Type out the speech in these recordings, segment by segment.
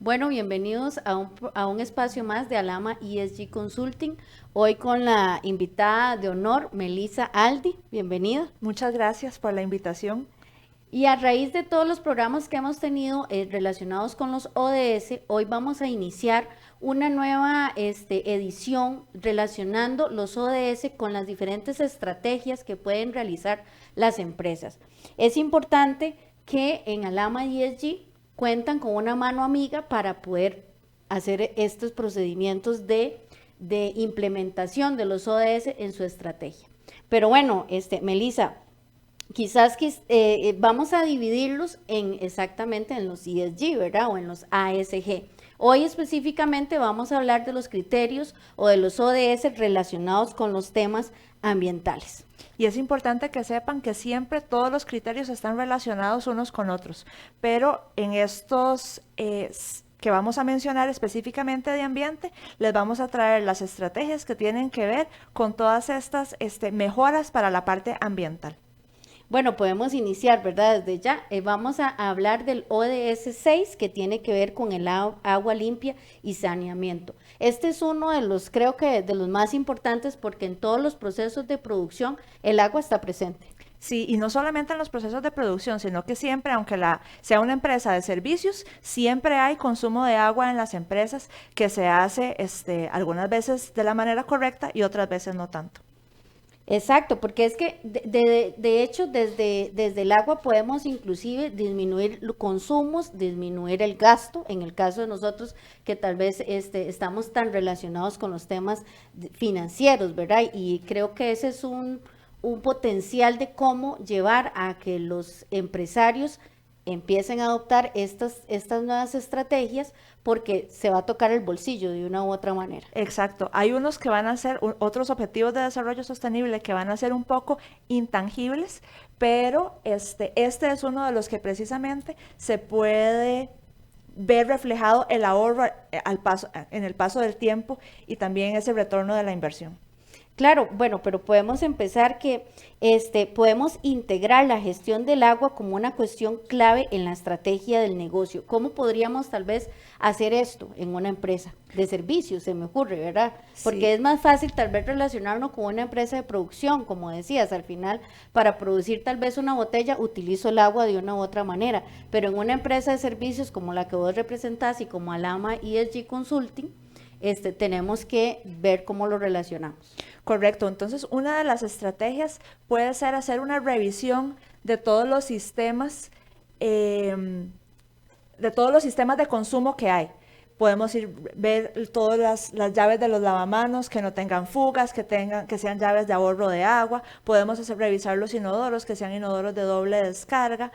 Bueno, bienvenidos a un espacio más de Alama ESG Consulting. Hoy con la invitada de honor, Melissa Aldi. Bienvenida. Muchas gracias por la invitación. Y a raíz de todos los programas que hemos tenido relacionados con los ODS, hoy vamos a iniciar una nueva edición relacionando los ODS con las diferentes estrategias que pueden realizar las empresas. Es importante que en Alama ESG cuentan con una mano amiga para poder hacer estos procedimientos de implementación de los ODS en su estrategia. Pero bueno, Melissa, quizás vamos a dividirlos exactamente en los ESG, ¿verdad? O en los ASG. Hoy específicamente vamos a hablar de los criterios o de los ODS relacionados con los temas ambientales. Y es importante que sepan que siempre todos los criterios están relacionados unos con otros, pero en estos que vamos a mencionar específicamente de ambiente, les vamos a traer las estrategias que tienen que ver con todas estas mejoras para la parte ambiental. Bueno, podemos iniciar, ¿verdad? Desde ya. Vamos a hablar del ODS 6, que tiene que ver con el agua limpia y saneamiento. Este es uno de los, creo que de los más importantes, porque en todos los procesos de producción el agua está presente. Sí, y no solamente en los procesos de producción, sino que siempre, aunque sea una empresa de servicios, siempre hay consumo de agua en las empresas que se hace algunas veces de la manera correcta y otras veces no tanto. Exacto, porque es que de hecho desde el agua podemos inclusive disminuir los consumos, disminuir el gasto, en el caso de nosotros que tal vez estamos tan relacionados con los temas financieros, ¿verdad? Y creo que ese es un potencial de cómo llevar a que los empresarios empiecen a adoptar estas nuevas estrategias, porque se va a tocar el bolsillo de una u otra manera. Exacto. Hay unos que van a ser otros objetivos de desarrollo sostenible que van a ser un poco intangibles, pero este es uno de los que precisamente se puede ver reflejado el ahorro en el paso del tiempo y también ese retorno de la inversión. Claro, bueno, pero podemos empezar que podemos integrar la gestión del agua como una cuestión clave en la estrategia del negocio. ¿Cómo podríamos tal vez hacer esto en una empresa de servicios? Se me ocurre, ¿verdad? Porque Sí. es más fácil tal vez relacionarnos con una empresa de producción, como decías, al final para producir tal vez una botella utilizo el agua de una u otra manera, pero en una empresa de servicios como la que vos representás y como Alama ESG Consulting, tenemos que ver cómo lo relacionamos. Correcto, entonces una de las estrategias puede ser hacer una revisión de todos los sistemas, de consumo que hay. Podemos ver todas las llaves de los lavamanos que no tengan fugas, que sean llaves de ahorro de agua. Podemos revisar los inodoros, que sean inodoros de doble descarga.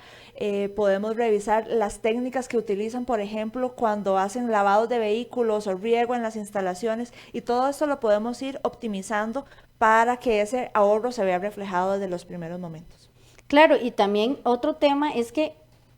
Podemos revisar las técnicas que utilizan, por ejemplo, cuando hacen lavados de vehículos o riego en las instalaciones. Y todo esto lo podemos ir optimizando para que ese ahorro se vea reflejado desde los primeros momentos. Claro, y también otro tema es que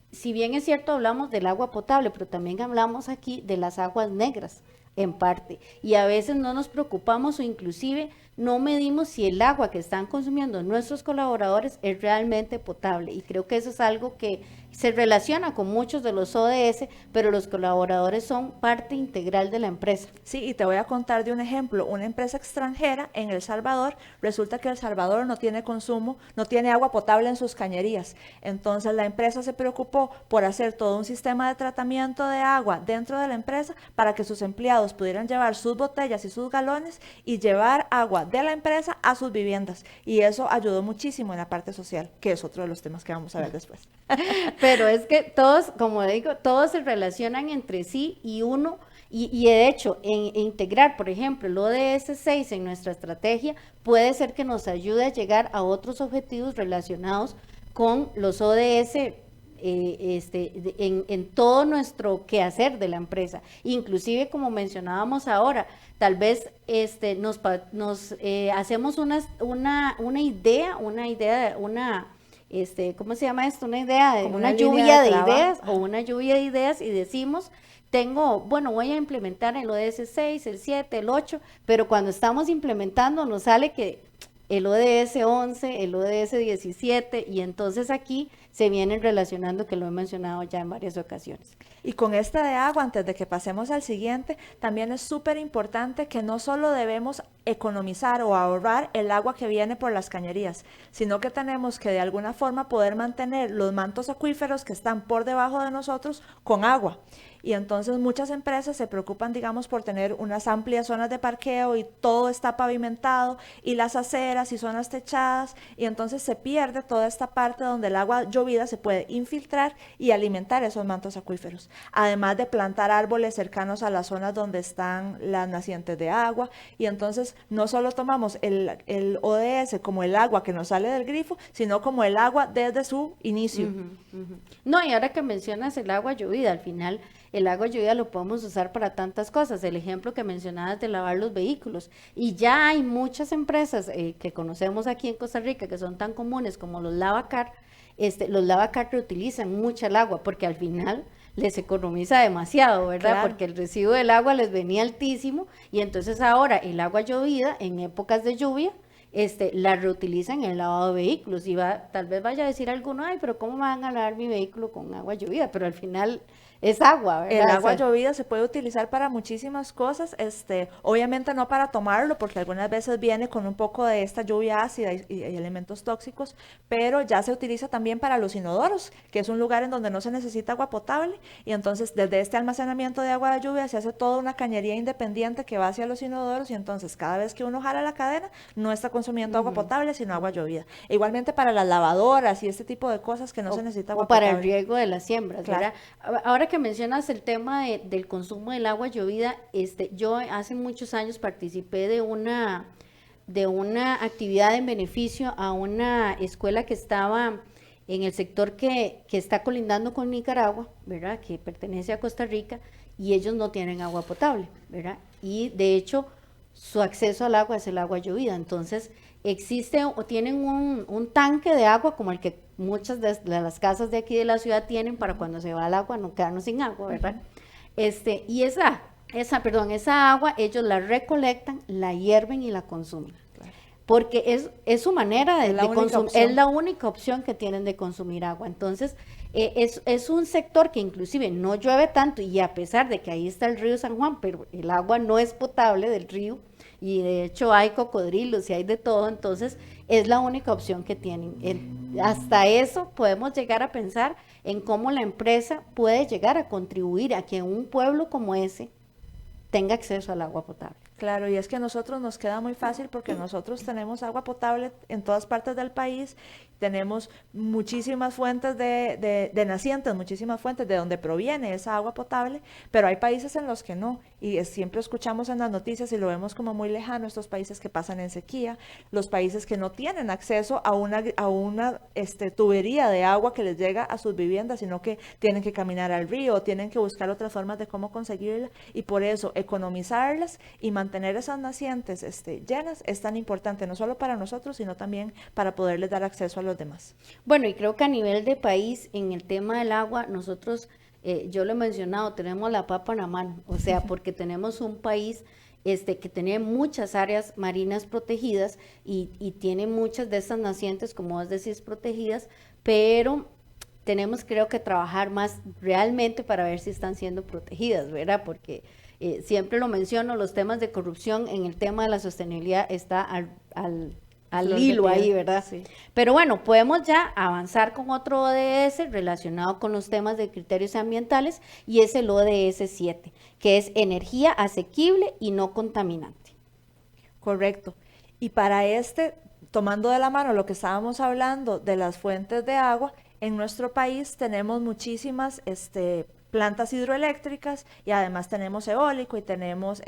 si bien es cierto hablamos del agua potable, pero también hablamos aquí de las aguas negras en parte, y a veces no nos preocupamos o inclusive no medimos si el agua que están consumiendo nuestros colaboradores es realmente potable, y creo que eso es algo que se relaciona con muchos de los ODS, pero los colaboradores son parte integral de la empresa. Sí, y te voy a contar de un ejemplo. Una empresa extranjera en El Salvador, resulta que El Salvador no tiene consumo, no tiene agua potable en sus cañerías. Entonces la empresa se preocupó por hacer todo un sistema de tratamiento de agua dentro de la empresa para que sus empleados pudieran llevar sus botellas y sus galones y llevar agua de la empresa a sus viviendas. Y eso ayudó muchísimo en la parte social, que es otro de los temas que vamos a ver después. Pero es que todos, como digo, todos se relacionan entre sí y uno, y de hecho, integrar, por ejemplo, el ODS 6 en nuestra estrategia puede ser que nos ayude a llegar a otros objetivos relacionados con los ODS en todo nuestro quehacer de la empresa. Inclusive, como mencionábamos ahora, tal vez hacemos una idea, ¿cómo se llama esto? Una idea de Como una línea lluvia de trabajo. ideas o una lluvia de ideas y decimos, voy a implementar el ODS 6, el 7, el 8, pero cuando estamos implementando nos sale que el ODS 11, el ODS 17, y entonces aquí se vienen relacionando, que lo he mencionado ya en varias ocasiones. Y con este de agua, antes de que pasemos al siguiente, también es súper importante que no solo debemos economizar o ahorrar el agua que viene por las cañerías, sino que tenemos que de alguna forma poder mantener los mantos acuíferos que están por debajo de nosotros con agua. Y entonces muchas empresas se preocupan, digamos, por tener unas amplias zonas de parqueo y todo está pavimentado y las aceras y zonas techadas, y entonces se pierde toda esta parte donde el agua llovida se puede infiltrar y alimentar esos mantos acuíferos. Además de plantar árboles cercanos a las zonas donde están las nacientes de agua, y entonces no solo tomamos el ODS como el agua que nos sale del grifo, sino como el agua desde su inicio. No, y ahora que mencionas el agua llovida, al final el agua llovida lo podemos usar para tantas cosas. El ejemplo que mencionabas de lavar los vehículos. Y ya hay muchas empresas que conocemos aquí en Costa Rica que son tan comunes como los Lavacar. Los Lavacar reutilizan mucha el agua porque al final les economiza demasiado, ¿verdad? Claro. Porque el residuo del agua les venía altísimo y entonces ahora el agua llovida en épocas de lluvia la reutilizan en el lavado de vehículos y tal vez vaya a decir alguno, ay, pero ¿cómo me van a lavar mi vehículo con agua llovida? Pero al final es agua, ¿verdad? El agua llovida se puede utilizar para muchísimas cosas, obviamente no para tomarlo, porque algunas veces viene con un poco de esta lluvia ácida y elementos tóxicos, pero ya se utiliza también para los inodoros, que es un lugar en donde no se necesita agua potable, y entonces desde este almacenamiento de agua de lluvia se hace toda una cañería independiente que va hacia los inodoros, y entonces cada vez que uno jala la cadena, no está consumiendo agua potable, sino agua llovida. E igualmente para las lavadoras y este tipo de cosas que no se necesita agua o para potable. el riego de las siembras, Claro. ¿verdad? Ahora que mencionas el tema del consumo del agua llovida, yo hace muchos años participé de una actividad en beneficio a una escuela que estaba en el sector que está colindando con Nicaragua, ¿verdad? Que pertenece a Costa Rica, y ellos no tienen agua potable, ¿verdad? Y de hecho, su acceso al agua es el agua llovida. Entonces, existe o tienen un tanque de agua como el que muchas de las casas de aquí de la ciudad tienen para cuando se va el agua no quedarnos sin agua, ¿verdad? Y esa agua ellos la recolectan, la hierven y la consumen. Porque es su manera de consumir, es la única opción que tienen de consumir agua. Entonces, es un sector que inclusive no llueve tanto, y a pesar de que ahí está el río San Juan, pero el agua no es potable del río, y de hecho hay cocodrilos y hay de todo, entonces es la única opción que tienen. Hasta eso podemos llegar a pensar en cómo la empresa puede llegar a contribuir a que un pueblo como ese tenga acceso al agua potable. Claro, y es que a nosotros nos queda muy fácil porque nosotros tenemos agua potable en todas partes del país, tenemos muchísimas fuentes de nacientes, muchísimas fuentes de donde proviene esa agua potable, pero hay países en los que no, y siempre escuchamos en las noticias y lo vemos como muy lejano, estos países que pasan en sequía, los países que no tienen acceso a una tubería de agua que les llega a sus viviendas, sino que tienen que caminar al río, tienen que buscar otras formas de cómo conseguirla, y por eso economizarlas y mantener esas nacientes llenas es tan importante, no solo para nosotros, sino también para poderles dar acceso a los demás. Bueno, y creo que a nivel de país, en el tema del agua, nosotros, yo lo he mencionado, tenemos la papa en la mano, o sea, porque tenemos un país que tiene muchas áreas marinas protegidas y tiene muchas de estas nacientes, como vos decís, protegidas, pero tenemos, creo que, trabajar más realmente para ver si están siendo protegidas, ¿verdad? Porque siempre lo menciono, los temas de corrupción en el tema de la sostenibilidad está al hilo ahí, ¿verdad? Sí. Pero bueno, podemos ya avanzar con otro ODS relacionado con los temas de criterios ambientales, y es el ODS 7, que es energía asequible y no contaminante. Correcto. Y para tomando de la mano lo que estábamos hablando de las fuentes de agua, en nuestro país tenemos muchísimas plantas hidroeléctricas, y además tenemos eólico y tenemos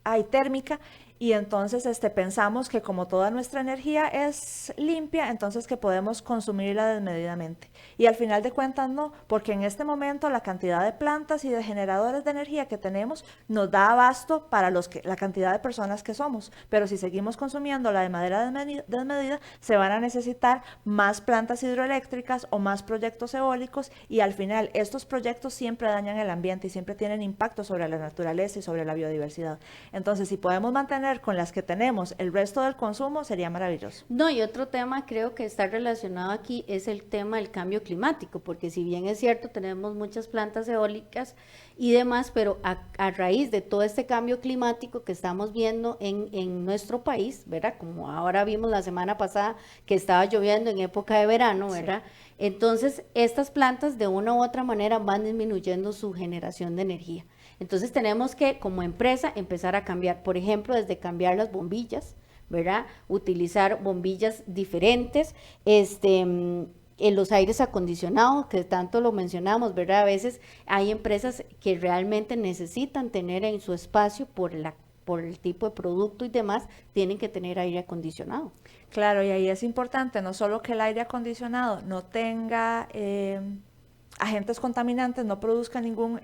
hay térmica, y entonces pensamos que como toda nuestra energía es limpia, entonces que podemos consumirla desmedidamente. Y al final de cuentas no, porque en este momento la cantidad de plantas y de generadores de energía que tenemos nos da abasto para la cantidad de personas que somos. Pero si seguimos consumiéndola de manera desmedida, se van a necesitar más plantas hidroeléctricas o más proyectos eólicos, y al final estos proyectos siempre dañan el ambiente y siempre tienen impacto sobre la naturaleza y sobre la biodiversidad. Entonces, si podemos mantener tener con las que tenemos el resto del consumo, sería maravilloso. No, y otro tema creo que está relacionado aquí es el tema del cambio climático, porque si bien es cierto, tenemos muchas plantas eólicas y demás, pero a raíz de todo este cambio climático que estamos viendo en nuestro país, ¿verdad? Como ahora vimos la semana pasada que estaba lloviendo en época de verano, ¿verdad? Sí. Entonces, estas plantas de una u otra manera van disminuyendo su generación de energía. Entonces tenemos que, como empresa, empezar a cambiar, por ejemplo, desde cambiar las bombillas, ¿verdad? Utilizar bombillas diferentes, en los aires acondicionados, que tanto lo mencionamos, ¿verdad? A veces hay empresas que realmente necesitan tener en su espacio por el tipo de producto y demás, tienen que tener aire acondicionado. Claro, y ahí es importante no solo que el aire acondicionado no tenga agentes contaminantes, no produzca ningún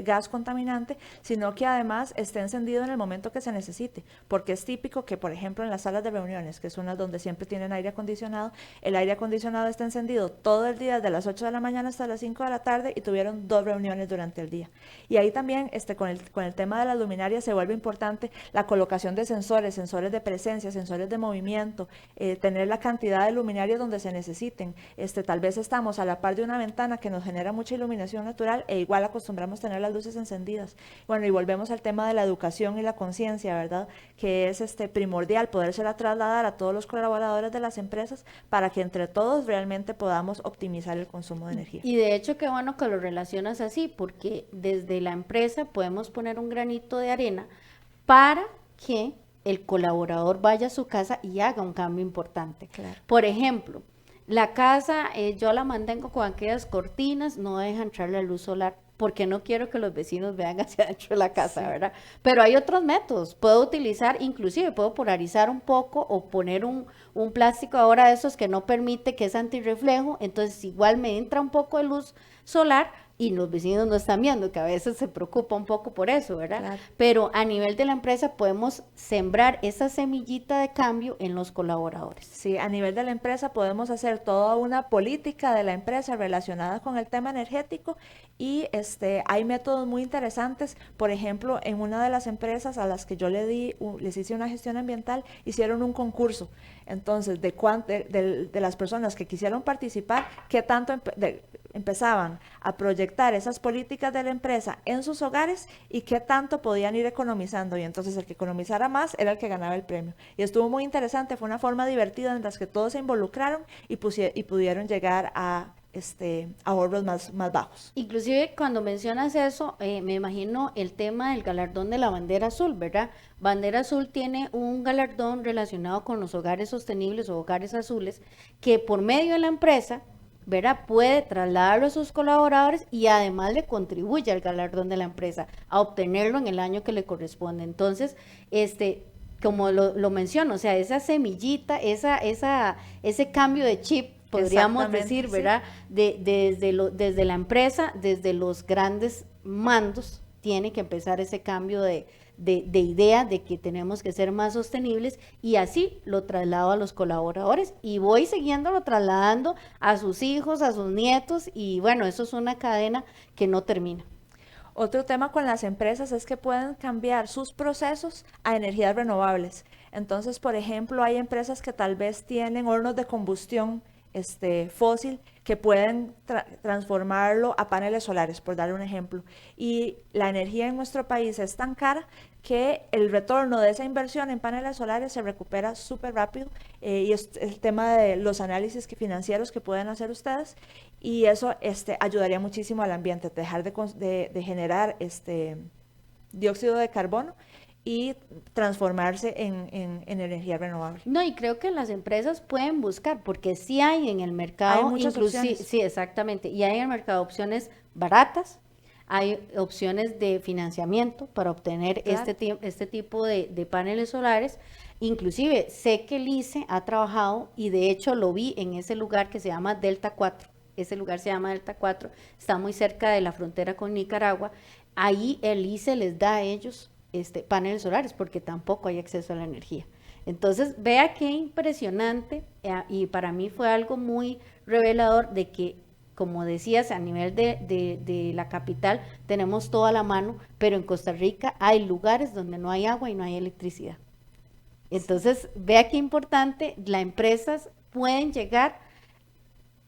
gas contaminante, sino que además esté encendido en el momento que se necesite, porque es típico que, por ejemplo, en las salas de reuniones, que son las donde siempre tienen aire acondicionado, el aire acondicionado está encendido todo el día, de las 8 de la mañana hasta las 5 de la tarde, y tuvieron 2 reuniones durante el día. Y ahí también, con el tema de las luminarias, se vuelve importante la colocación de sensores de presencia, sensores de movimiento, tener la cantidad de luminarias donde se necesiten. Tal vez estamos a la par de una ventana que nos genera mucha iluminación natural e igual acostumbramos tener las luces encendidas. Bueno, y volvemos al tema de la educación y la conciencia, ¿verdad? Que es primordial podérsela trasladar a todos los colaboradores de las empresas para que entre todos realmente podamos optimizar el consumo de energía. Y de hecho, qué bueno que lo relacionas así, porque desde la empresa podemos poner un granito de arena para que el colaborador vaya a su casa y haga un cambio importante. Claro. Por ejemplo, la casa, yo la mantengo con aquellas cortinas, no deja entrar la luz solar, porque no quiero que los vecinos vean hacia adentro de la casa, sí, ¿verdad? Pero hay otros métodos, puedo utilizar, inclusive puedo polarizar un poco o poner un plástico ahora de esos que no permite, que es antirreflejo, entonces igual me entra un poco de luz solar y los vecinos no están viendo, que a veces se preocupa un poco por eso, ¿verdad? Claro. Pero a nivel de la empresa podemos sembrar esa semillita de cambio en los colaboradores. Sí, a nivel de la empresa podemos hacer toda una política de la empresa relacionada con el tema energético y hay métodos muy interesantes. Por ejemplo, en una de las empresas a las que yo les hice una gestión ambiental, hicieron un concurso. Entonces, de las personas que quisieron participar, qué tanto empezaban a proyectar esas políticas de la empresa en sus hogares y qué tanto podían ir economizando, y entonces el que economizara más era el que ganaba el premio. Y estuvo muy interesante, fue una forma divertida en las que todos se involucraron y pudieron llegar a ahorros más bajos. Inclusive cuando mencionas eso, me imagino el tema del galardón de la bandera azul, ¿verdad? Bandera Azul tiene un galardón relacionado con los hogares sostenibles o hogares azules, que por medio de la empresa, ¿verdad?, puede trasladarlo a sus colaboradores y además le contribuye al galardón de la empresa a obtenerlo en el año que le corresponde. Entonces, como lo menciono, o sea, esa semillita, ese cambio de chip, podríamos decir, ¿verdad? Sí. Desde la empresa, desde los grandes mandos, tiene que empezar ese cambio de idea de que tenemos que ser más sostenibles, y así lo traslado a los colaboradores y voy siguiéndolo trasladando a sus hijos, a sus nietos, y bueno, eso es una cadena que no termina. Otro tema con las empresas es que pueden cambiar sus procesos a energías renovables. Entonces, por ejemplo, hay empresas que tal vez tienen hornos de combustión fósil que pueden transformarlo a paneles solares, por darle un ejemplo. Y la energía en nuestro país es tan cara que el retorno de esa inversión en paneles solares se recupera súper rápido, y es el tema de los análisis financieros que pueden hacer ustedes, y eso ayudaría muchísimo al ambiente, dejar de generar dióxido de carbono y transformarse en energía renovable. No, y creo que las empresas pueden buscar, porque sí hay en el mercado, hay muchas opciones. Sí, exactamente, y hay en el mercado opciones baratas, hay opciones de financiamiento para obtener claro. este tipo de paneles solares. Inclusive sé que el ICE ha trabajado, y de hecho lo vi en ese lugar que se llama Delta 4, ese lugar se llama Delta 4, está muy cerca de la frontera con Nicaragua. Ahí el ICE les da a ellos paneles solares porque tampoco hay acceso a la energía. Entonces, vea qué impresionante, y para mí fue algo muy revelador de que, como decías, a nivel de la capital tenemos toda la mano, pero en Costa Rica hay lugares donde no hay agua y no hay electricidad. Entonces, vea qué importante, las empresas pueden llegar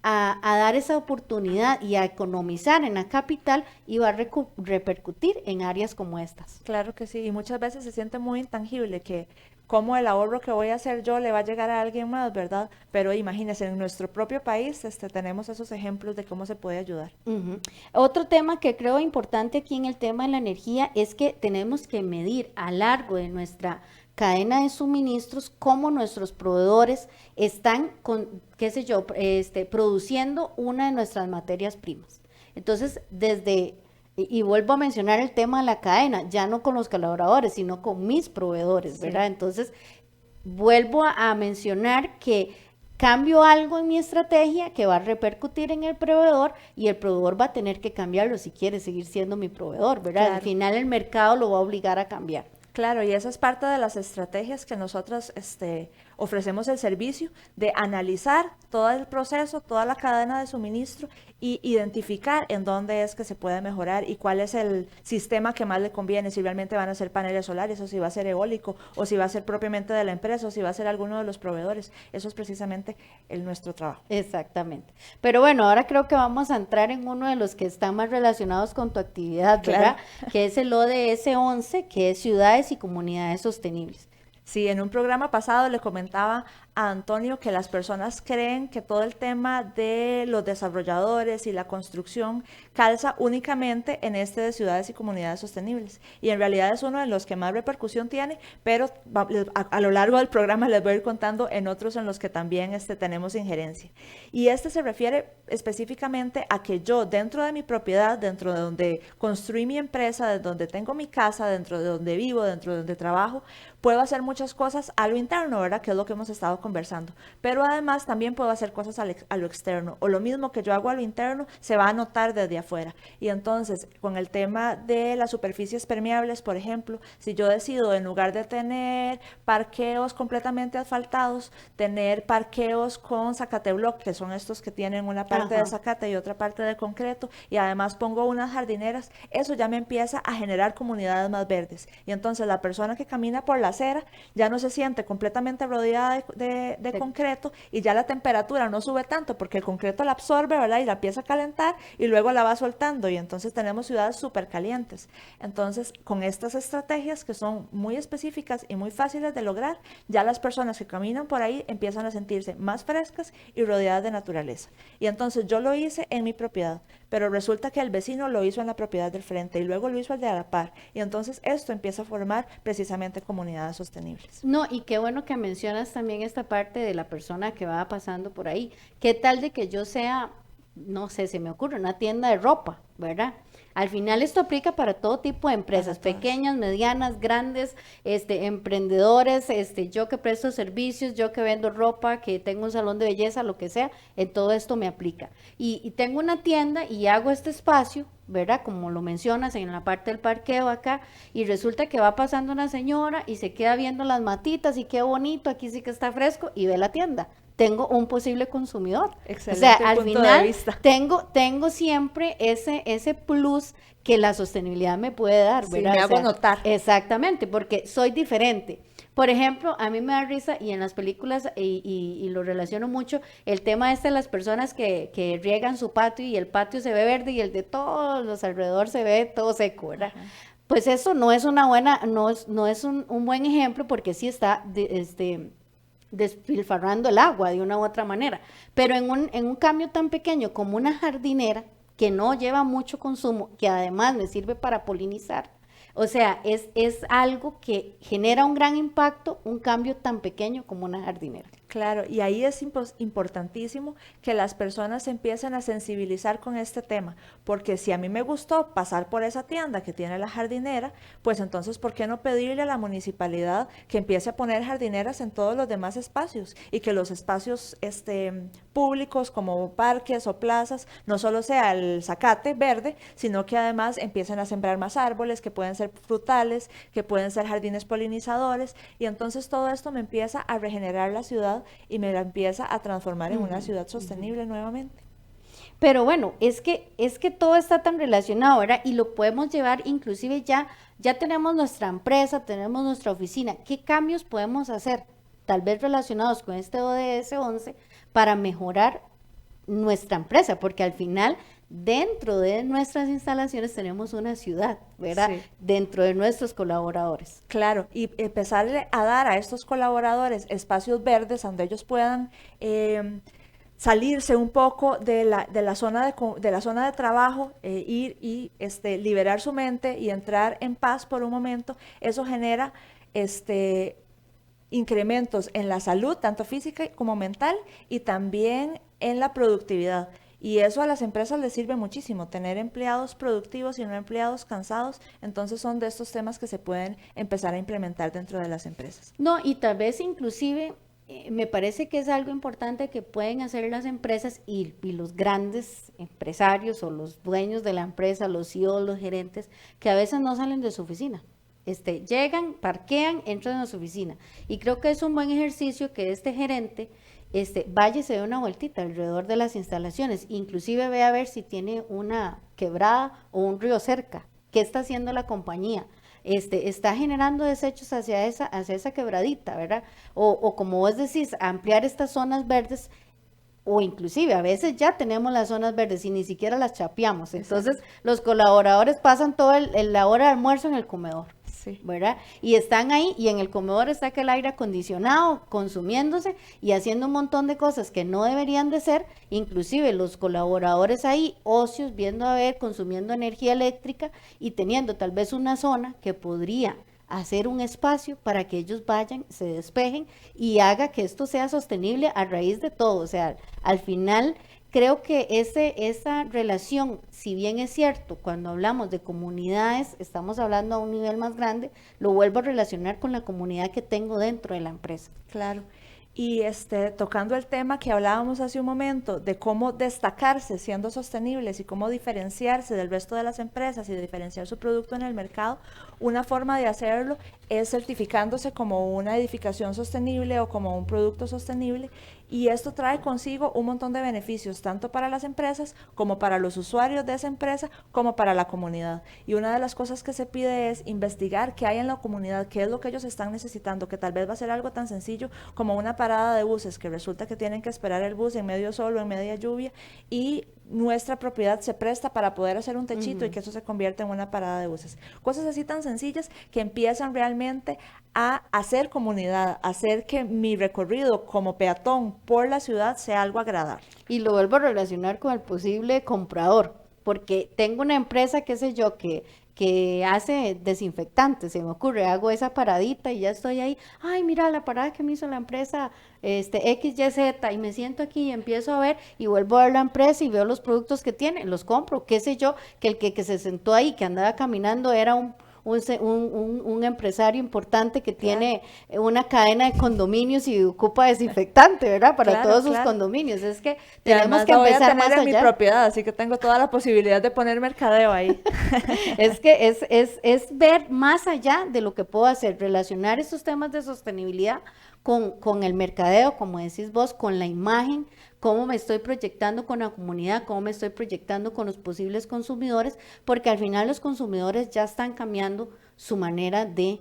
a dar esa oportunidad y a economizar en la capital y va a repercutir en áreas como estas. Claro que sí, y muchas veces se siente muy intangible que cómo el ahorro que voy a hacer yo le va a llegar a alguien más, ¿verdad? Pero imagínense, en nuestro propio país tenemos esos ejemplos de cómo se puede ayudar. Ujú. Otro tema que creo importante aquí en el tema de la energía es que tenemos que medir a largo de nuestra cadena de suministros cómo nuestros proveedores están con, qué sé yo, produciendo una de nuestras materias primas. Entonces, y vuelvo a mencionar el tema de la cadena, ya no con los colaboradores, sino con mis proveedores, ¿verdad? Sí. Entonces, vuelvo a mencionar que cambio algo en mi estrategia que va a repercutir en el proveedor y el proveedor va a tener que cambiarlo si quiere seguir siendo mi proveedor, ¿verdad? Claro. Al final el mercado lo va a obligar a cambiar. Claro, y esa es parte de las estrategias que nosotros ofrecemos el servicio de analizar todo el proceso, toda la cadena de suministro y identificar en dónde es que se puede mejorar y cuál es el sistema que más le conviene, si realmente van a ser paneles solares o si va a ser eólico o si va a ser propiamente de la empresa o si va a ser alguno de los proveedores. Eso es precisamente nuestro trabajo. Exactamente. Pero bueno, ahora creo que vamos a entrar en uno de los que están más relacionados con tu actividad, ¿verdad? Claro. Que es el ODS 11, que es Ciudades y Comunidades Sostenibles. Sí, en un programa pasado le comentaba a Antonio que las personas creen que todo el tema de los desarrolladores y la construcción calza únicamente en de ciudades y comunidades sostenibles. Y en realidad es uno de los que más repercusión tiene, pero a lo largo del programa les voy a ir contando en otros en los que también tenemos injerencia. Y se refiere específicamente a que yo dentro de mi propiedad, dentro de donde construí mi empresa, de donde tengo mi casa, dentro de donde vivo, dentro de donde trabajo, puedo hacer muchas cosas a lo interno, ¿verdad? Que es lo que hemos estado conversando. Pero además también puedo hacer cosas a lo externo. O lo mismo que yo hago a lo interno, se va a notar desde afuera. Y entonces, con el tema de las superficies permeables, por ejemplo, si yo decido, en lugar de tener parqueos completamente asfaltados, tener parqueos con zacate block, que son estos que tienen una parte de zacate y otra parte de concreto, y además pongo unas jardineras, eso ya me empieza a generar comunidades más verdes. Y entonces la persona que camina por la acera ya no se siente completamente rodeada de concreto y ya la temperatura no sube tanto porque el concreto la absorbe, ¿verdad? Y la empieza a calentar y luego la va soltando y entonces tenemos ciudades súper calientes. Entonces, con estas estrategias que son muy específicas y muy fáciles de lograr, ya las personas que caminan por ahí empiezan a sentirse más frescas y rodeadas de naturaleza. Y entonces yo lo hice en mi propiedad, pero resulta que el vecino lo hizo en la propiedad del frente y luego lo hizo el de a la par. Y entonces esto empieza a formar precisamente comunidades sostenibles. No, y qué bueno que mencionas también esta parte de la persona que va pasando por ahí. ¿Qué tal de que yo sea, no sé, se me ocurre, una tienda de ropa, ¿verdad? Al final esto aplica para todo tipo de empresas, pequeñas, medianas, grandes, emprendedores, yo que presto servicios, yo que vendo ropa, que tengo un salón de belleza, lo que sea, en todo esto me aplica. Y tengo una tienda y hago este espacio, ¿verdad? Como lo mencionas en la parte del parqueo acá, y resulta que va pasando una señora y se queda viendo las matitas y qué bonito, aquí sí que está fresco, y ve la tienda. Tengo un posible consumidor. Excelente. O sea, al final tengo siempre ese plus que la sostenibilidad me puede dar, ¿verdad? Sí, me hago notar. Exactamente, porque soy diferente. Por ejemplo, a mí me da risa y en las películas, y lo relaciono mucho, el tema de las personas que riegan su patio y el patio se ve verde y el de todos los alrededor se ve todo seco, ¿verdad? Pues eso no es una buena, no es un buen ejemplo porque sí está despilfarrando el agua de una u otra manera, pero en un cambio tan pequeño como una jardinera que no lleva mucho consumo, que además me sirve para polinizar, o sea, es algo que genera un gran impacto, un cambio tan pequeño como una jardinera. Claro, y ahí es importantísimo que las personas empiecen a sensibilizar con este tema, porque si a mí me gustó pasar por esa tienda que tiene la jardinera, pues entonces, ¿por qué no pedirle a la municipalidad que empiece a poner jardineras en todos los demás espacios y que los espacios públicos como parques o plazas no solo sea el zacate verde, sino que además empiecen a sembrar más árboles que pueden ser frutales, que pueden ser jardines polinizadores, y entonces todo esto me empieza a regenerar la ciudad y me la empieza a transformar en una ciudad sostenible nuevamente. Pero bueno, es que todo está tan relacionado, ¿verdad? Y lo podemos llevar, inclusive ya tenemos nuestra empresa, tenemos nuestra oficina. ¿Qué cambios podemos hacer? Tal vez relacionados con este ODS 11 para mejorar nuestra empresa, porque al final dentro de nuestras instalaciones tenemos una ciudad, ¿verdad? Sí. Dentro de nuestros colaboradores. Claro, y empezarle a dar a estos colaboradores espacios verdes donde ellos puedan salirse un poco de la zona de la zona de trabajo, ir y liberar su mente y entrar en paz por un momento. Eso genera incrementos en la salud, tanto física como mental, y también en la productividad. Y eso a las empresas les sirve muchísimo, tener empleados productivos y no empleados cansados. Entonces son de estos temas que se pueden empezar a implementar dentro de las empresas. No, y tal vez inclusive me parece que es algo importante que pueden hacer las empresas y los grandes empresarios o los dueños de la empresa, los CEOs, los gerentes, que a veces no salen de su oficina. Llegan, parquean, entran a su oficina. Y creo que es un buen ejercicio que este gerente vaya y se dé una vueltita alrededor de las instalaciones, inclusive ve a ver si tiene una quebrada o un río cerca. ¿Qué está haciendo la compañía? Está generando desechos hacia esa quebradita, ¿verdad? O como vos decís, ampliar estas zonas verdes, o inclusive a veces ya tenemos las zonas verdes y ni siquiera las chapeamos. Entonces los colaboradores pasan toda la hora de almuerzo en el comedor. Sí. ¿Verdad? Y están ahí y en el comedor está que el aire acondicionado consumiéndose y haciendo un montón de cosas que no deberían de ser, inclusive los colaboradores ahí ocios, viendo a ver, consumiendo energía eléctrica y teniendo tal vez una zona que podría hacer un espacio para que ellos vayan, se despejen y haga que esto sea sostenible a raíz de todo. O sea, al final creo que esa relación, si bien es cierto, cuando hablamos de comunidades, estamos hablando a un nivel más grande, lo vuelvo a relacionar con la comunidad que tengo dentro de la empresa. Claro. Y tocando el tema que hablábamos hace un momento de cómo destacarse siendo sostenibles y cómo diferenciarse del resto de las empresas y diferenciar su producto en el mercado, una forma de hacerlo es certificándose como una edificación sostenible o como un producto sostenible, y esto trae consigo un montón de beneficios, tanto para las empresas como para los usuarios de esa empresa, como para la comunidad. Y una de las cosas que se pide es investigar qué hay en la comunidad, qué es lo que ellos están necesitando, que tal vez va a ser algo tan sencillo como una parada de buses, que resulta que tienen que esperar el bus en medio sol o en media lluvia, y nuestra propiedad se presta para poder hacer un techito y que eso se convierta en una parada de buses. Cosas así tan sencillas que empiezan realmente a hacer comunidad, a hacer que mi recorrido como peatón por la ciudad sea algo agradable. Y lo vuelvo a relacionar con el posible comprador, porque tengo una empresa, qué sé yo, que hace desinfectantes, se me ocurre, hago esa paradita y ya estoy ahí, ay, mira la parada que me hizo la empresa XYZ, y me siento aquí y empiezo a ver y vuelvo a ver la empresa y veo los productos que tiene, los compro, qué sé yo, que el que se sentó ahí, que andaba caminando era un empresario importante que tiene una cadena de condominios y ocupa desinfectante, ¿verdad? Para todos sus condominios. Es que tenemos que empezar más allá. Mi propiedad, así que tengo toda la posibilidad de poner mercadeo ahí. Es que es ver más allá de lo que puedo hacer, relacionar estos temas de sostenibilidad con el mercadeo, como decís vos, con la imagen, cómo me estoy proyectando con la comunidad, cómo me estoy proyectando con los posibles consumidores, porque al final los consumidores ya están cambiando su manera de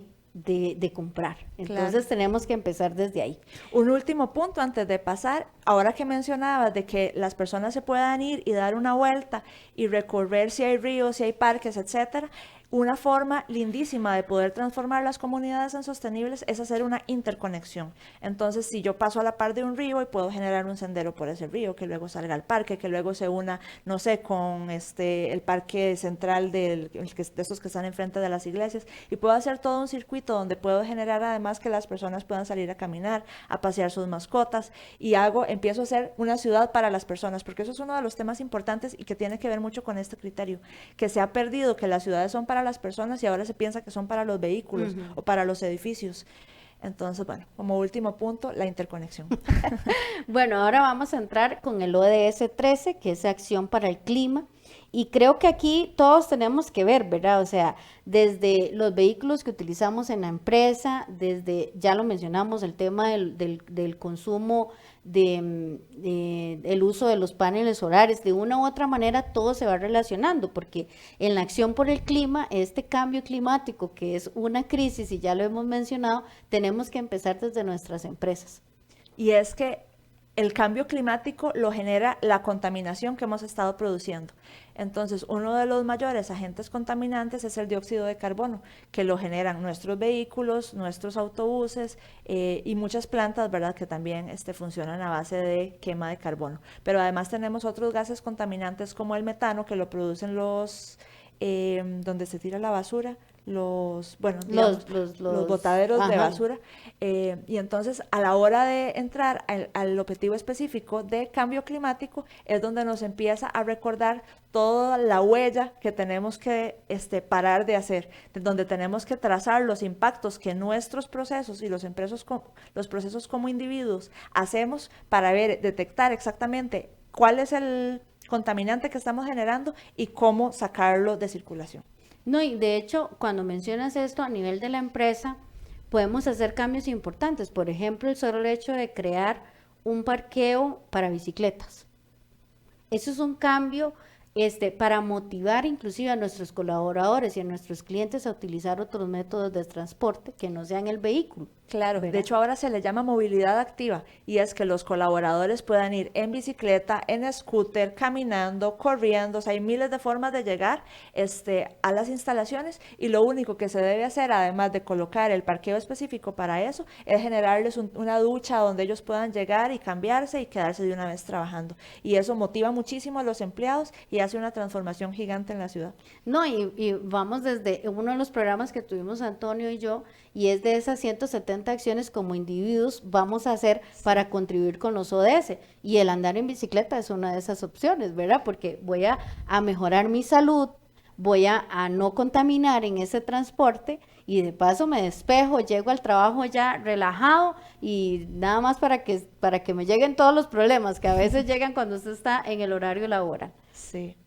comprar. Entonces tenemos que empezar desde ahí. Un último punto antes de pasar, ahora que mencionabas de que las personas se puedan ir y dar una vuelta y recorrer si hay ríos, si hay parques, etcétera. Una forma lindísima de poder transformar las comunidades en sostenibles es hacer una interconexión. Entonces, si yo paso a la par de un río y puedo generar un sendero por ese río, que luego salga al parque, que luego se una, no sé, con el parque central de estos que están enfrente de las iglesias, y puedo hacer todo un circuito donde puedo generar además que las personas puedan salir a caminar, a pasear sus mascotas, y empiezo a hacer una ciudad para las personas, porque eso es uno de los temas importantes y que tiene que ver mucho con este criterio, que se ha perdido que las ciudades son para las personas y ahora se piensa que son para los vehículos o para los edificios. Entonces, bueno, como último punto, la interconexión. Bueno, ahora vamos a entrar con el ODS 13, que es Acción para el Clima. Y creo que aquí todos tenemos que ver, ¿verdad? O sea, desde los vehículos que utilizamos en la empresa, desde, ya lo mencionamos, el tema del consumo, el uso de los paneles solares, de una u otra manera todo se va relacionando, porque en la acción por el clima, este cambio climático que es una crisis, y ya lo hemos mencionado, tenemos que empezar desde nuestras empresas. Y es que el cambio climático lo genera la contaminación que hemos estado produciendo. Entonces, uno de los mayores agentes contaminantes es el dióxido de carbono, que lo generan nuestros vehículos, nuestros autobuses y muchas plantas, ¿verdad?, que también funcionan a base de quema de carbono. Pero además tenemos otros gases contaminantes como el metano, que lo producen donde se tira la basura, los botaderos de basura, y entonces a la hora de entrar al objetivo específico de cambio climático es donde nos empieza a recordar toda la huella que tenemos que parar de hacer, donde tenemos que trazar los impactos que nuestros procesos y los procesos como individuos hacemos para detectar exactamente cuál es el contaminante que estamos generando y cómo sacarlo de circulación. No, y de hecho, cuando mencionas esto a nivel de la empresa, podemos hacer cambios importantes. Por ejemplo, el solo hecho de crear un parqueo para bicicletas. Eso es un cambio para motivar inclusive a nuestros colaboradores y a nuestros clientes a utilizar otros métodos de transporte que no sean el vehículo. Claro, ¿verdad? De hecho ahora se le llama movilidad activa y es que los colaboradores puedan ir en bicicleta, en scooter, caminando, corriendo, o sea, hay miles de formas de llegar a las instalaciones y lo único que se debe hacer, además de colocar el parqueo específico para eso, es generarles una ducha donde ellos puedan llegar y cambiarse y quedarse de una vez trabajando. Y eso motiva muchísimo a los empleados y hace una transformación gigante en la ciudad. No, y vamos desde uno de los programas que tuvimos Antonio y yo, y es de esas 170 acciones como individuos vamos a hacer para contribuir con los ODS. Y el andar en bicicleta es una de esas opciones, ¿verdad? Porque voy a mejorar mi salud, voy a no contaminar en ese transporte y de paso me despejo, llego al trabajo ya relajado y nada más para que me lleguen todos los problemas que a veces llegan cuando usted está en el horario laboral. Sí.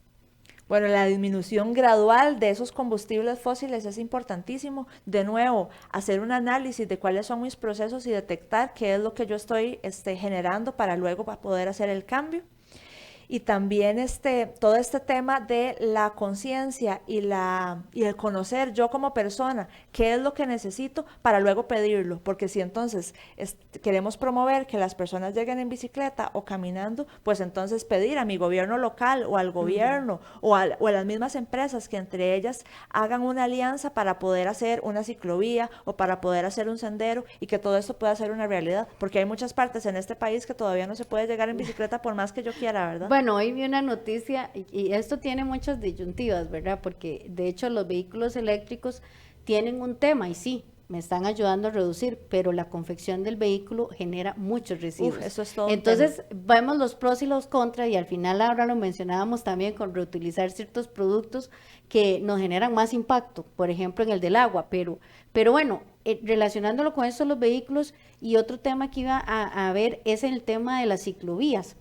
Bueno, la disminución gradual de esos combustibles fósiles es importantísimo. De nuevo, hacer un análisis de cuáles son mis procesos y detectar qué es lo que yo estoy generando para luego poder hacer el cambio. Y también todo este tema de la conciencia y el conocer yo como persona qué es lo que necesito para luego pedirlo, porque si entonces queremos promover que las personas lleguen en bicicleta o caminando, pues entonces pedir a mi gobierno local o al gobierno o a las mismas empresas que entre ellas hagan una alianza para poder hacer una ciclovía o para poder hacer un sendero y que todo esto pueda ser una realidad, porque hay muchas partes en este país que todavía no se puede llegar en bicicleta por más que yo quiera, ¿verdad? Bueno, hoy vi una noticia y esto tiene muchas disyuntivas, ¿verdad? Porque de hecho los vehículos eléctricos tienen un tema y sí, me están ayudando a reducir, pero la confección del vehículo genera muchos residuos. Eso es todo. Entonces, vemos los pros y los contras y al final ahora lo mencionábamos también con reutilizar ciertos productos que nos generan más impacto, por ejemplo en el del agua, pero bueno, relacionándolo con eso los vehículos y otro tema que iba a ver es el tema de las ciclovías.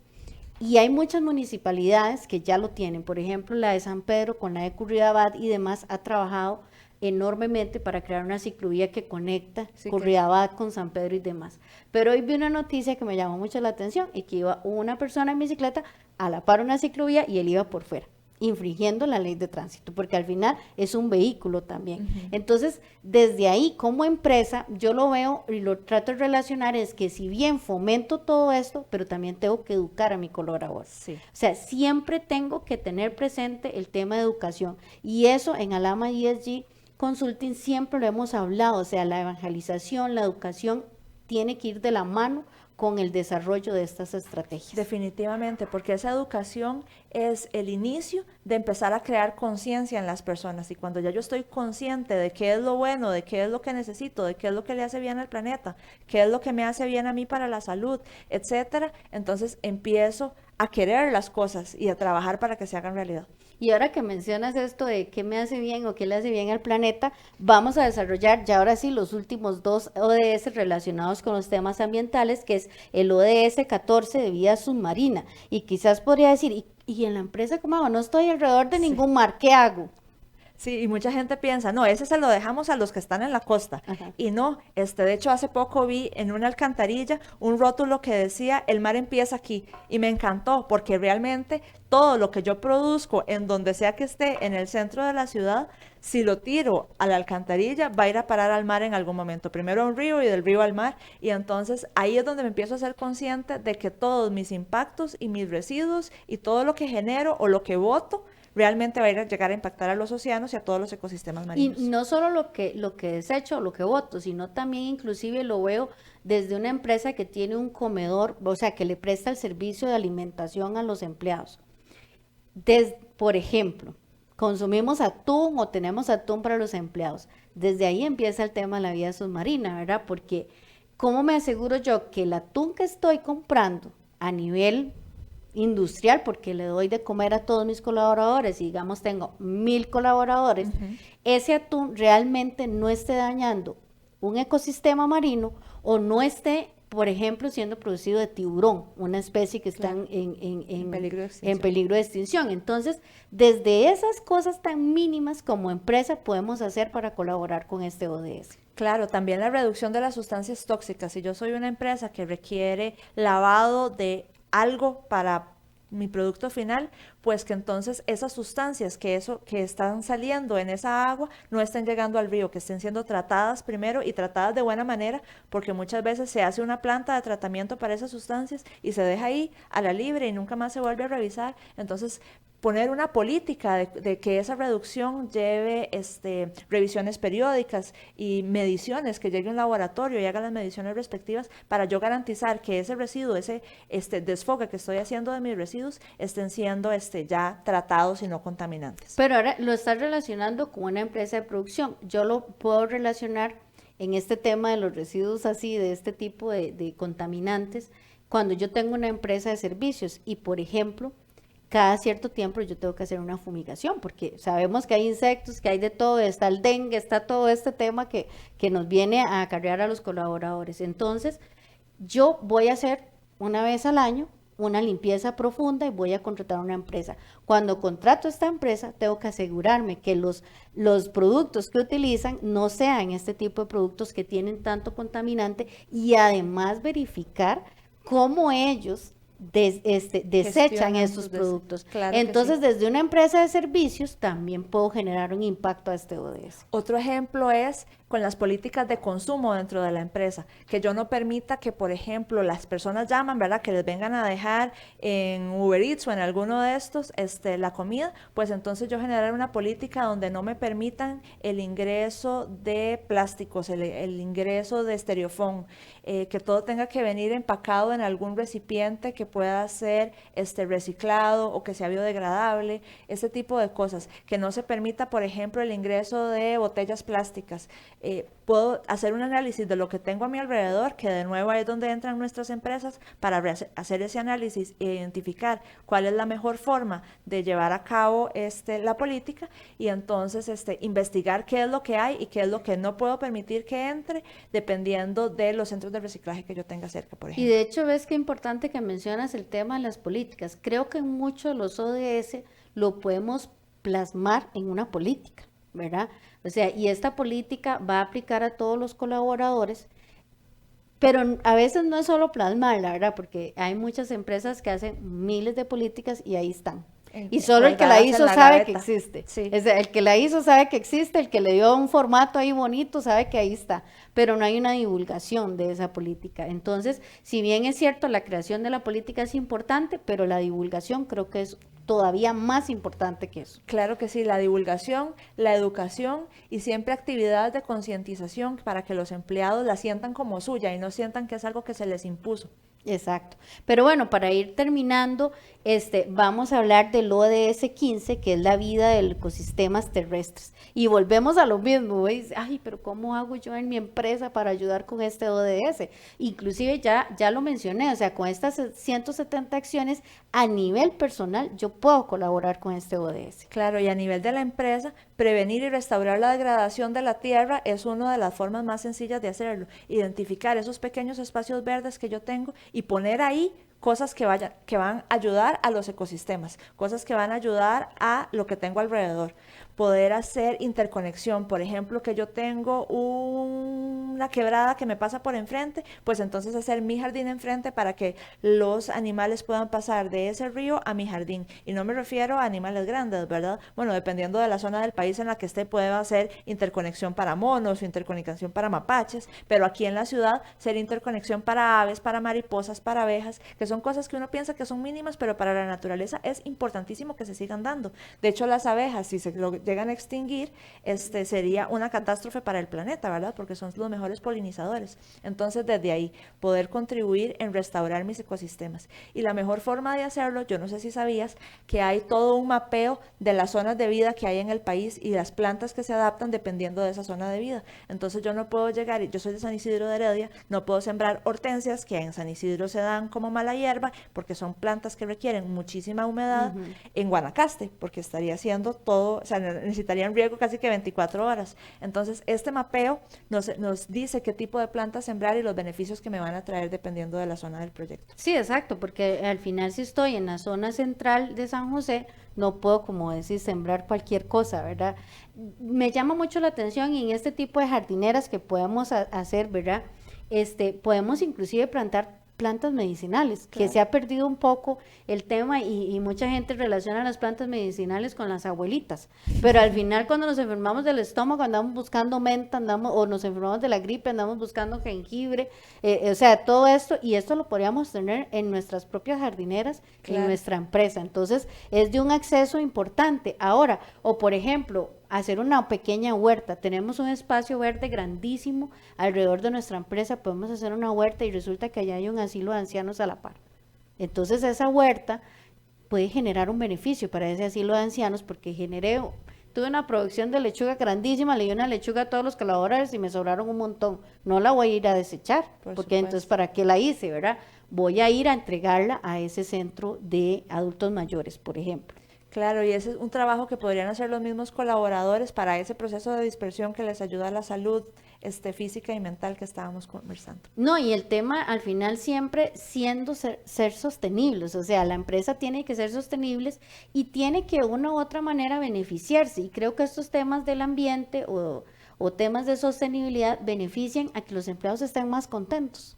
Y hay muchas municipalidades que ya lo tienen, por ejemplo la de San Pedro con la de Curridabat y demás ha trabajado enormemente para crear una ciclovía que conecta Curridabat con San Pedro y demás. Pero hoy vi una noticia que me llamó mucho la atención y que iba una persona en bicicleta a la par una ciclovía y él iba por fuera, infringiendo la ley de tránsito, porque al final es un vehículo también. Entonces, desde ahí, como empresa, yo lo veo y lo trato de relacionar, es que si bien fomento todo esto, pero también tengo que educar a mi colaborador. Sí. O sea, siempre tengo que tener presente el tema de educación. Y eso en Alama ESG Consulting siempre lo hemos hablado, o sea, la evangelización, la educación tiene que ir de la mano con el desarrollo de estas estrategias. Definitivamente, porque esa educación es el inicio de empezar a crear conciencia en las personas y cuando ya yo estoy consciente de qué es lo bueno, de qué es lo que necesito, de qué es lo que le hace bien al planeta, qué es lo que me hace bien a mí para la salud, etcétera, entonces empiezo a querer las cosas y a trabajar para que se hagan realidad. Y ahora que mencionas esto de qué me hace bien o qué le hace bien al planeta, vamos a desarrollar ya ahora sí los últimos 2 ODS relacionados con los temas ambientales, que es el ODS 14 de vida submarina. Y quizás podría decir, ¿y en la empresa cómo hago? No estoy alrededor de ningún mar, ¿qué hago? Sí, y mucha gente piensa, no, ese se lo dejamos a los que están en la costa. Ajá. Y no, de hecho hace poco vi en una alcantarilla un rótulo que decía, el mar empieza aquí. Y me encantó porque realmente todo lo que yo produzco en donde sea que esté en el centro de la ciudad, si lo tiro a la alcantarilla, va a ir a parar al mar en algún momento. Primero a un río y del río al mar. Y entonces ahí es donde me empiezo a ser consciente de que todos mis impactos y mis residuos y todo lo que genero o lo que boto, realmente va a ir a llegar a impactar a los océanos y a todos los ecosistemas Y marinos. no solo lo que desecho o lo que voto, sino también inclusive lo veo desde una empresa que tiene un comedor, o sea, que le presta el servicio de alimentación a los empleados. Por ejemplo, consumimos atún o tenemos atún para los empleados. Desde ahí empieza el tema de la vida submarina, ¿verdad? Porque ¿cómo me aseguro yo que el atún que estoy comprando a nivel industrial, porque le doy de comer a todos mis colaboradores, y digamos tengo 1000 colaboradores, ese atún realmente no esté dañando un ecosistema marino o no esté, por ejemplo, siendo producido de tiburón, una especie que está Claro. en Peligro de en extinción. peligro de extinción? Entonces, desde esas cosas tan mínimas como empresa podemos hacer para colaborar con este ODS. Claro, también la reducción de las sustancias tóxicas. Si yo soy una empresa que requiere lavado de algo para mi producto final, pues que entonces esas sustancias que están saliendo en esa agua no estén llegando al río, que estén siendo tratadas primero y tratadas de buena manera, porque muchas veces se hace una planta de tratamiento para esas sustancias y se deja ahí a la libre y nunca más se vuelve a revisar. Entonces, poner una política de que esa reducción lleve revisiones periódicas y mediciones, que llegue a un laboratorio y haga las mediciones respectivas para yo garantizar que ese residuo, ese desfogue que estoy haciendo de mis residuos, estén siendo ya tratados y no contaminantes. Pero ahora lo estás relacionando con una empresa de producción. Yo lo puedo relacionar en este tema de los residuos así, de este tipo de contaminantes, cuando yo tengo una empresa de servicios y, por ejemplo, cada cierto tiempo yo tengo que hacer una fumigación, porque sabemos que hay insectos, que hay de todo, está el dengue, está todo este tema que nos viene a acarrear a los colaboradores. Entonces, yo voy a hacer una vez al año una limpieza profunda y voy a contratar una empresa. Cuando contrato esta empresa, tengo que asegurarme que los productos que utilizan no sean este tipo de productos que tienen tanto contaminante y además verificar cómo ellos desechan estos productos. Claro que Entonces, sí. desde una empresa de servicios también puedo generar un impacto a este ODS. Otro ejemplo es con las políticas de consumo dentro de la empresa, que yo no permita que, por ejemplo, las personas llaman, ¿verdad? Que les vengan a dejar en Uber Eats o en alguno de estos la comida, pues entonces yo generar una política donde no me permitan el ingreso de plásticos, el ingreso de estereofón, que todo tenga que venir empacado en algún recipiente que pueda ser reciclado o que sea biodegradable, ese tipo de cosas, que no se permita, por ejemplo, el ingreso de botellas plásticas. Puedo hacer un análisis de lo que tengo a mi alrededor, que de nuevo ahí es donde entran nuestras empresas para hacer ese análisis e identificar cuál es la mejor forma de llevar a cabo la política y entonces investigar qué es lo que hay y qué es lo que no puedo permitir que entre dependiendo de los centros de reciclaje que yo tenga cerca, por Y ejemplo. de hecho, ves qué importante que mencionas el tema de las políticas. Creo que muchos de los ODS lo podemos plasmar en una política, ¿verdad? O sea, y esta política va a aplicar a todos los colaboradores, pero a veces no es solo plasmarla, ¿verdad? Porque hay muchas empresas que hacen miles de políticas y ahí están. Y solo el que la Guardadas en hizo la sabe que gaveta. existe. Sí. Es el que la hizo sabe que existe, el que le dio un formato ahí bonito sabe que ahí está, pero no hay una divulgación de esa política. Entonces, si bien es cierto, la creación de la política es importante, pero la divulgación creo que es todavía más importante que eso. Claro que sí, la divulgación, la educación y siempre actividades de concientización para que los empleados la sientan como suya y no sientan que es algo que se les impuso. Exacto. Pero bueno, para ir terminando, vamos a hablar del ODS 15, que es la vida de los ecosistemas terrestres. Y volvemos a lo mismo, ¿veis? Ay, pero ¿cómo hago yo en mi empresa para ayudar con este ODS? Inclusive ya lo mencioné, o sea, con estas 170 acciones a nivel personal, yo puedo colaborar con este ODS. Claro, y a nivel de la empresa, prevenir y restaurar la degradación de la tierra es una de las formas más sencillas de hacerlo. Identificar esos pequeños espacios verdes que yo tengo y poner ahí cosas que van a ayudar a los ecosistemas, cosas que van a ayudar a lo que tengo alrededor. Poder hacer interconexión, por ejemplo, que yo tengo una quebrada que me pasa por enfrente, pues entonces hacer mi jardín enfrente para que los animales puedan pasar de ese río a mi jardín. Y no me refiero a animales grandes, ¿verdad? Bueno, dependiendo de la zona del país en la que esté, puede hacer interconexión para monos o interconexión para mapaches, pero aquí en la ciudad sería interconexión para aves, para mariposas, para abejas, que son cosas que uno piensa que son mínimas, pero para la naturaleza es importantísimo que se sigan dando. De hecho, las abejas, si se llegan a extinguir, sería una catástrofe para el planeta, ¿verdad? Porque son los mejores polinizadores. Entonces, desde ahí, poder contribuir en restaurar mis ecosistemas. Y la mejor forma de hacerlo, yo no sé si sabías, que hay todo un mapeo de las zonas de vida que hay en el país y las plantas que se adaptan dependiendo de esa zona de vida. Entonces, yo no puedo llegar, yo soy de San Isidro de Heredia, no puedo sembrar hortensias que en San Isidro se dan como mala hierba, porque son plantas que requieren muchísima humedad, en Guanacaste, porque estaría haciendo todo, o sea, necesitarían riego casi que 24 horas. Entonces, este mapeo nos dice qué tipo de plantas sembrar y los beneficios que me van a traer dependiendo de la zona del proyecto. Sí, exacto, porque al final si estoy en la zona central de San José, no puedo, como decir, sembrar cualquier cosa, ¿verdad? Me llama mucho la atención y en este tipo de jardineras que podemos hacer, ¿verdad? Podemos inclusive plantar plantas medicinales, claro, que se ha perdido un poco el tema y mucha gente relaciona las plantas medicinales con las abuelitas, pero al final cuando nos enfermamos del estómago andamos buscando menta, o nos enfermamos de la gripe, andamos buscando jengibre, o sea, todo esto, y esto lo podríamos tener en nuestras propias jardineras, claro, en nuestra empresa, entonces es de un acceso importante. Ahora, o por ejemplo, hacer una pequeña huerta, tenemos un espacio verde grandísimo alrededor de nuestra empresa, podemos hacer una huerta y resulta que allá hay un asilo de ancianos a la par. Entonces esa huerta puede generar un beneficio para ese asilo de ancianos porque tuve una producción de lechuga grandísima, le di una lechuga a todos los colaboradores y me sobraron un montón. No la voy a ir a desechar, porque entonces ¿para qué la hice, verdad? Voy a ir a entregarla a ese centro de adultos mayores, por ejemplo. Claro, y ese es un trabajo que podrían hacer los mismos colaboradores para ese proceso de dispersión que les ayuda a la salud física y mental que estábamos conversando. No, y el tema al final siempre siendo ser sostenibles, o sea, la empresa tiene que ser sostenibles y tiene que de una u otra manera beneficiarse, y creo que estos temas del ambiente o temas de sostenibilidad benefician a que los empleados estén más contentos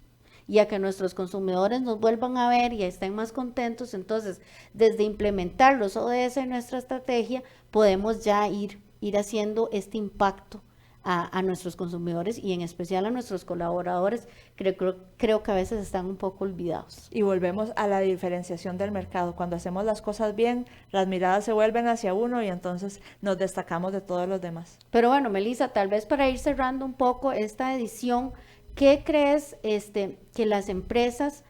y a que nuestros consumidores nos vuelvan a ver y estén más contentos. Entonces, desde implementar los ODS en nuestra estrategia, podemos ya ir haciendo este impacto a nuestros consumidores y en especial a nuestros colaboradores, creo que a veces están un poco olvidados. Y volvemos a la diferenciación del mercado. Cuando hacemos las cosas bien, las miradas se vuelven hacia uno y entonces nos destacamos de todos los demás. Pero bueno, Melissa, tal vez para ir cerrando un poco esta edición, ¿qué crees que las empresas,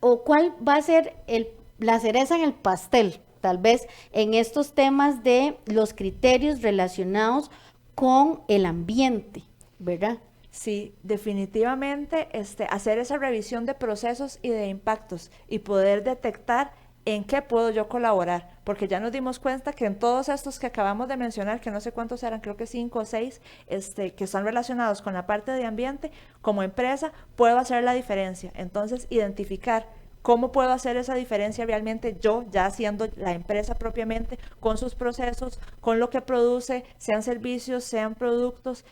o cuál va a ser la cereza en el pastel, tal vez, en estos temas de los criterios relacionados con el ambiente, ¿verdad? Sí, definitivamente hacer esa revisión de procesos y de impactos y poder detectar en qué puedo yo colaborar, porque ya nos dimos cuenta que en todos estos que acabamos de mencionar, que no sé cuántos eran, creo que 5 o 6, que están relacionados con la parte de ambiente, como empresa puedo hacer la diferencia. Entonces, identificar cómo puedo hacer esa diferencia realmente yo, ya siendo la empresa propiamente, con sus procesos, con lo que produce, sean servicios, sean productos,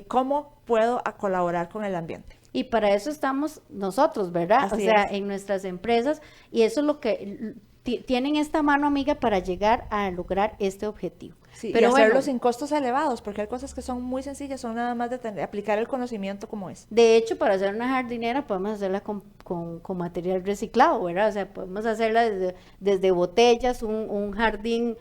cómo puedo colaborar con el ambiente. Y para eso estamos nosotros, ¿verdad? Así o sea, es. En nuestras empresas, y eso es lo que tienen esta mano amiga para llegar a lograr este objetivo. Sí, pero y hacerlo bueno, sin costos elevados, porque hay cosas que son muy sencillas, son nada más de aplicar el conocimiento como es. De hecho, para hacer una jardinera podemos hacerla con material reciclado, ¿verdad? O sea, podemos hacerla desde botellas, un jardín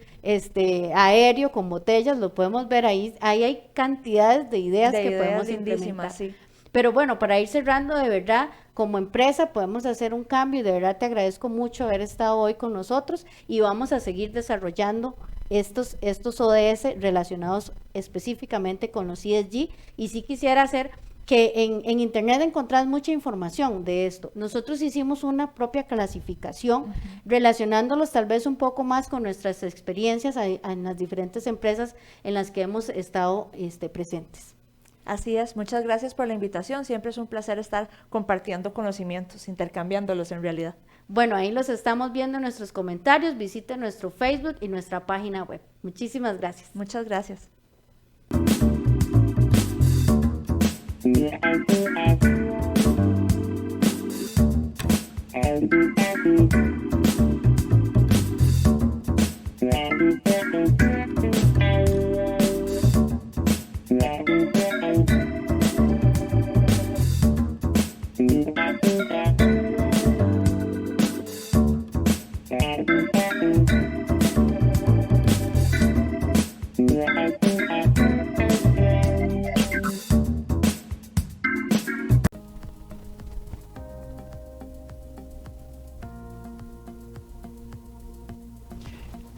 aéreo con botellas, lo podemos ver ahí hay cantidades de ideas que podemos implementar. Sí. Pero bueno, para ir cerrando, de verdad, como empresa podemos hacer un cambio y de verdad te agradezco mucho haber estado hoy con nosotros y vamos a seguir desarrollando estos ODS relacionados específicamente con los ESG. Y sí quisiera hacer que en internet encontrás mucha información de esto. Nosotros hicimos una propia clasificación relacionándolos tal vez un poco más con nuestras experiencias en las diferentes empresas en las que hemos estado presentes. Así es, muchas gracias por la invitación. Siempre es un placer estar compartiendo conocimientos, intercambiándolos en realidad. Bueno, ahí los estamos viendo en nuestros comentarios. Visiten nuestro Facebook y nuestra página web. Muchísimas gracias. Muchas gracias.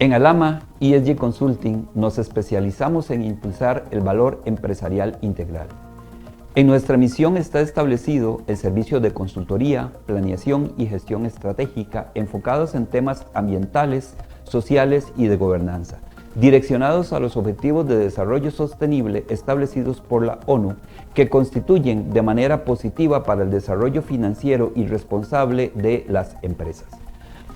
En Alama ESG Consulting nos especializamos en impulsar el valor empresarial integral. En nuestra misión está establecido el servicio de consultoría, planeación y gestión estratégica enfocados en temas ambientales, sociales y de gobernanza, direccionados a los objetivos de desarrollo sostenible establecidos por la ONU, que constituyen de manera positiva para el desarrollo financiero y responsable de las empresas.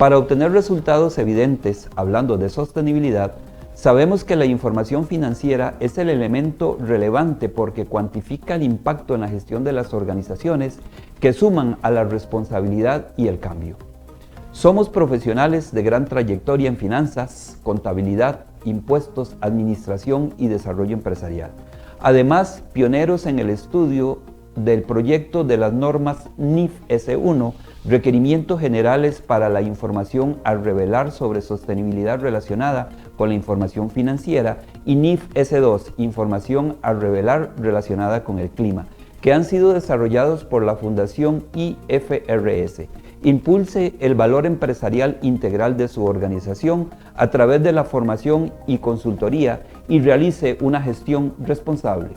Para obtener resultados evidentes, hablando de sostenibilidad, sabemos que la información financiera es el elemento relevante porque cuantifica el impacto en la gestión de las organizaciones que suman a la responsabilidad y el cambio. Somos profesionales de gran trayectoria en finanzas, contabilidad, impuestos, administración y desarrollo empresarial. Además, pioneros en el estudio del proyecto de las normas NIF S1, requerimientos generales para la información al revelar sobre sostenibilidad relacionada con la información financiera, y NIF S2, información al revelar relacionada con el clima, que han sido desarrollados por la Fundación IFRS. Impulse el valor empresarial integral de su organización a través de la formación y consultoría y realice una gestión responsable.